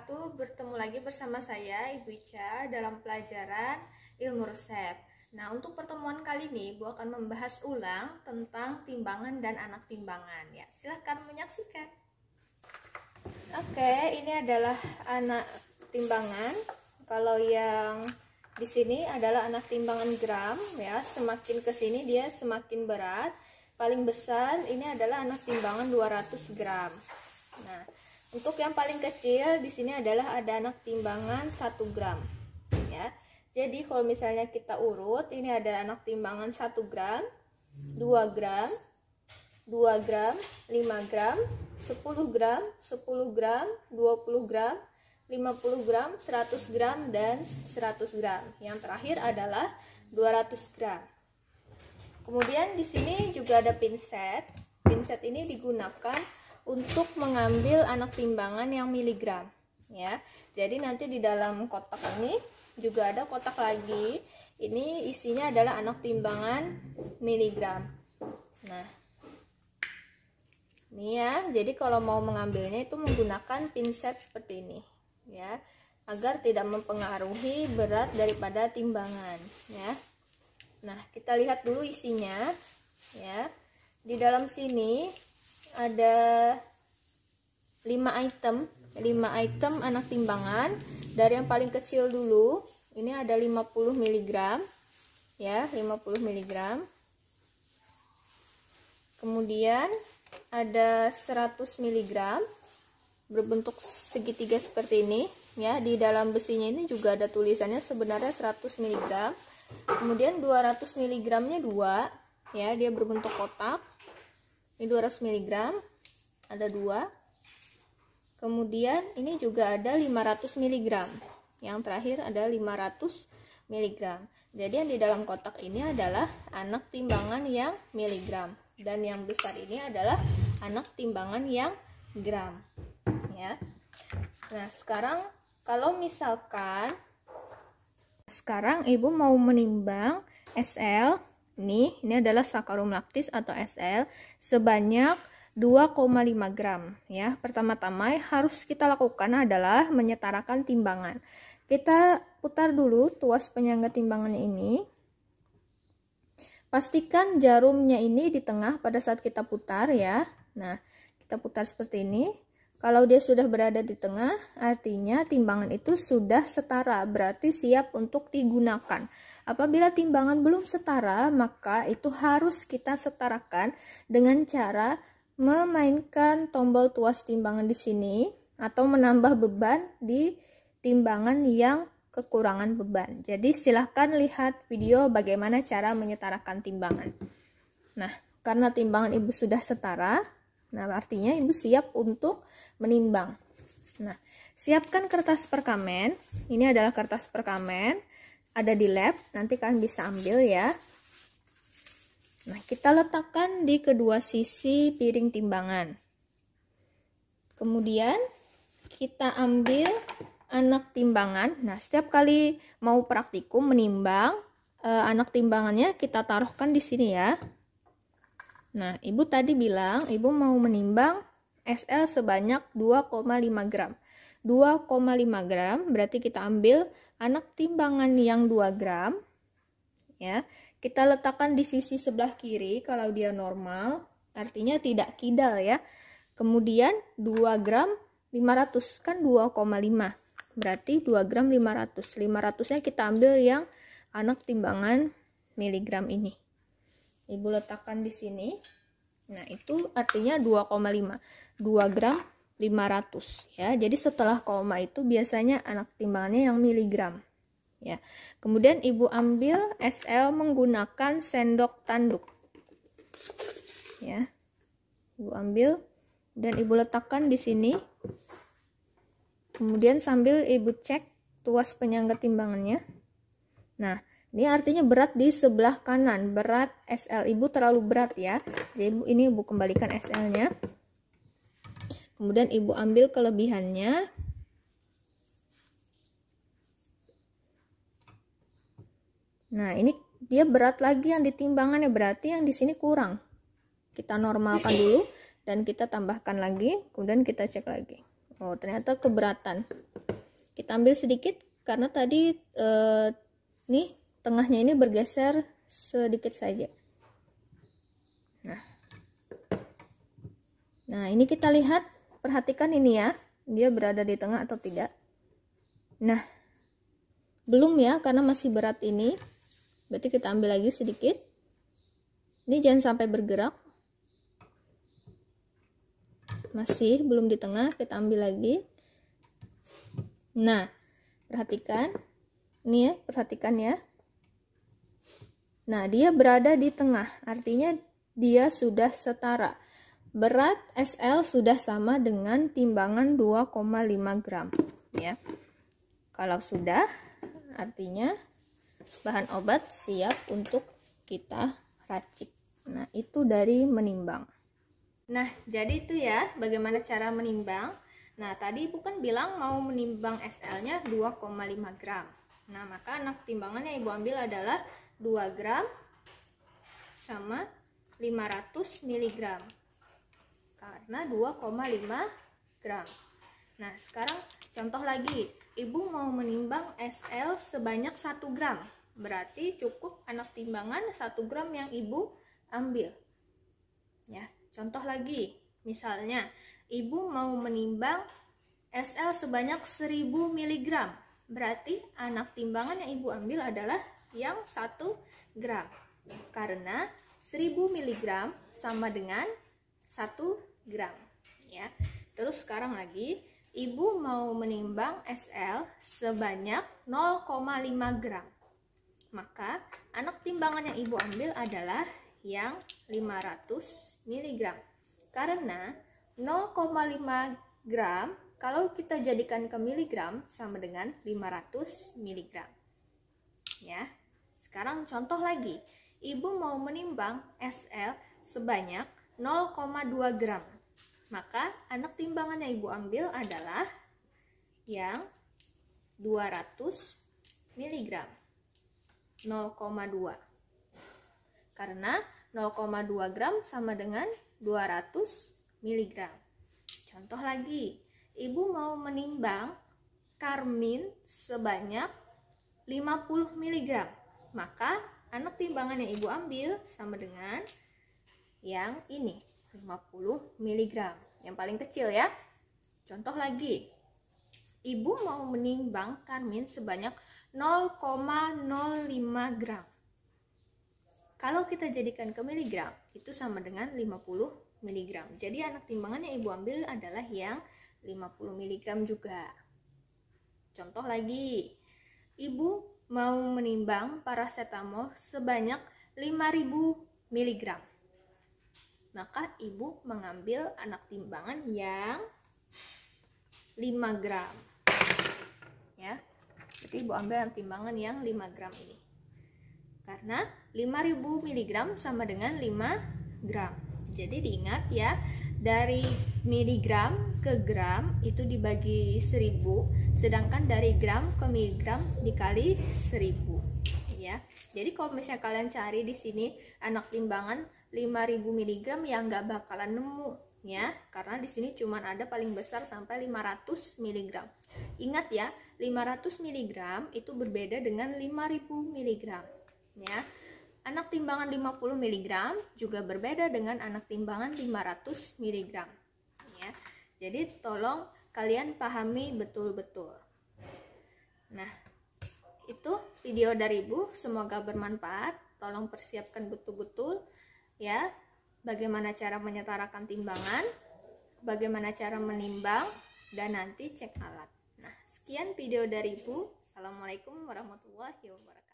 wabarakatuh. Bertemu lagi bersama saya Ibu Ica dalam pelajaran ilmu resep. Nah, untuk pertemuan kali ini Ibu akan membahas ulang tentang timbangan dan anak timbangan. Ya, silahkan menyaksikan. Oke, ini adalah anak timbangan. Kalau yang di sini adalah anak timbangan gram, ya. Semakin ke sini dia semakin berat. Paling besar ini adalah anak timbangan 200 gram. Nah, untuk yang paling kecil di sini adalah ada anak timbangan 1 gram, ya. Jadi kalau misalnya kita urut, ini ada anak timbangan 1 gram, 2 gram, 2 gram, 5 gram, 10 gram, 10 gram, 20 gram, 50 gram, 100 gram, dan 100 gram. Yang terakhir adalah 200 gram. Kemudian di sini juga ada pinset. Pinset ini digunakan untuk mengambil anak timbangan yang miligram, ya. Jadi nanti di dalam kotak ini juga ada kotak lagi. Ini isinya adalah anak timbangan miligram. Nah, ini ya. Jadi kalau mau mengambilnya itu menggunakan pinset seperti ini, ya, agar tidak mempengaruhi berat daripada timbangan, ya. Nah, kita lihat dulu isinya, ya. Di dalam sini ada 5 item anak timbangan. Dari yang paling kecil dulu, ini ada 50 mg, ya, 50 mg. Kemudian ada 100 mg berbentuk segitiga seperti ini, ya. Di dalam besinya ini juga ada tulisannya sebenarnya 100 mg. Kemudian 200 mg nya 2, ya, dia berbentuk kotak. Ini 200 mg, ada 2. Kemudian ini juga ada 500 mg. Yang terakhir ada 500 mg. Jadi yang di dalam kotak ini adalah anak timbangan yang miligram, dan yang besar ini adalah anak timbangan yang gram, ya. Nah, sekarang kalau misalkan sekarang Ibu mau menimbang SL, ini adalah sakarum laktis atau SL sebanyak 2,5 gram, ya. Pertama-tama harus kita lakukan adalah menyetarakan timbangan. Kita putar dulu tuas penyangga timbangannya ini. Pastikan jarumnya ini di tengah pada saat kita putar, ya. Nah, kita putar seperti ini. Kalau dia sudah berada di tengah, artinya timbangan itu sudah setara, berarti siap untuk digunakan. Apabila timbangan belum setara, maka itu harus kita setarakan dengan cara memainkan tombol tuas timbangan di sini atau menambah beban di timbangan yang kekurangan beban. Jadi silahkan lihat video bagaimana cara menyetarakan timbangan. Nah, karena timbangan Ibu sudah setara, nah artinya Ibu siap untuk menimbang. Nah, siapkan kertas perkamen. Ini adalah kertas perkamen, ada di lab, nanti kalian bisa ambil, ya. Nah, kita letakkan di kedua sisi piring timbangan. Kemudian kita ambil anak timbangan. Nah, setiap kali mau praktikum menimbang, anak timbangannya kita taruhkan di sini, ya. Nah, Ibu tadi bilang Ibu mau menimbang SL sebanyak 2,5 gram. 2,5 gram berarti kita ambil anak timbangan yang 2 gram, ya. Kita letakkan di sisi sebelah kiri kalau dia normal, artinya tidak kidal, ya. Kemudian 2 gram 500, kan 2,5. Berarti 2 gram 500. 500-nya kita ambil yang anak timbangan miligram ini. Ibu letakkan di sini. Nah, itu artinya 2,5. 2 gram 500, ya. Jadi setelah koma itu biasanya anak timbangannya yang miligram, ya. Kemudian Ibu ambil SL menggunakan sendok tanduk, ya. Ibu ambil dan Ibu letakkan di sini. Kemudian sambil Ibu cek tuas penyangga timbangannya. Nah, ini artinya berat di sebelah kanan, berat SL Ibu terlalu berat, ya. Jadi ini Ibu kembalikan SL-nya. Kemudian Ibu ambil kelebihannya. Nah, ini dia berat lagi yang ditimbangannya, berarti yang di sini kurang. Kita normalkan dulu dan kita tambahkan lagi, kemudian kita cek lagi. Oh, ternyata keberatan. Kita ambil sedikit karena tadi nih tengahnya ini bergeser sedikit saja. Nah, ini kita lihat, perhatikan ini ya, dia berada di tengah atau tidak. Nah, belum ya, karena masih berat ini. Berarti kita ambil lagi sedikit. Ini jangan sampai bergerak. Masih belum di tengah, kita ambil lagi. Nah, perhatikan. Ini ya, perhatikan ya. Nah, dia berada di tengah, artinya dia sudah setara. Berat SL sudah sama dengan timbangan 2,5 gram ya. Kalau sudah, artinya bahan obat siap untuk kita racik. Nah, itu dari menimbang. Nah, jadi itu ya bagaimana cara menimbang. Nah, tadi Ibu kan bilang mau menimbang SL-nya 2,5 gram. Nah, maka anak timbangannya Ibu ambil adalah 2 gram sama 500 mg. Karena 2,5 gram. Nah, sekarang contoh lagi. Ibu mau menimbang SL sebanyak 1 gram. Berarti cukup anak timbangan 1 gram yang Ibu ambil. Ya, contoh lagi. Misalnya, Ibu mau menimbang SL sebanyak 1000 mg. Berarti anak timbangan yang Ibu ambil adalah yang 1 gram. Karena 1000 mg sama dengan 1 gram. Ya. Terus sekarang lagi, Ibu mau menimbang SL sebanyak 0,5 gram. Maka anak timbangan yang Ibu ambil adalah yang 500 mg. Karena 0,5 gram kalau kita jadikan ke miligram sama dengan 500 mg. Ya. Sekarang contoh lagi. Ibu mau menimbang SL sebanyak 0,2 gram. Maka anak timbangan yang Ibu ambil adalah yang 200 mg. 0,2. Karena 0,2 gram sama dengan 200 mg. Contoh lagi, Ibu mau menimbang karmin sebanyak 50 mg. Maka anak timbangan yang Ibu ambil sama dengan yang ini, 50 mg. Yang paling kecil ya. Contoh lagi, Ibu mau menimbang karmin sebanyak 0,05 gram. Kalau kita jadikan ke miligram, itu sama dengan 50 mg. Jadi anak timbangan yang Ibu ambil adalah yang 50 mg juga. Contoh lagi, Ibu mau menimbang paracetamol sebanyak 5000 mg. Maka Ibu mengambil anak timbangan yang 5 gram. Ya. Jadi Ibu ambil anak timbangan yang 5 gram ini. Karena 5000 mg sama dengan 5 gram. Jadi diingat ya, dari miligram ke gram itu dibagi 1000, sedangkan dari gram ke miligram dikali 1000. Ya. Jadi kalau misalnya kalian cari di sini anak timbangan 5000 mg ya nggak bakalan nemu ya, karena di sini cuma ada paling besar sampai 500 mg. Ingat ya, 500 mg itu berbeda dengan 5000 mg ya. Anak timbangan 50 mg juga berbeda dengan anak timbangan 500 mg ya. Jadi tolong kalian pahami betul-betul. Nah, itu video dari Ibu, semoga bermanfaat. Tolong persiapkan betul-betul ya, bagaimana cara menyetarakan timbangan, bagaimana cara menimbang, dan nanti cek alat. Nah, sekian video dari Ibu. Assalamualaikum warahmatullahi wabarakatuh.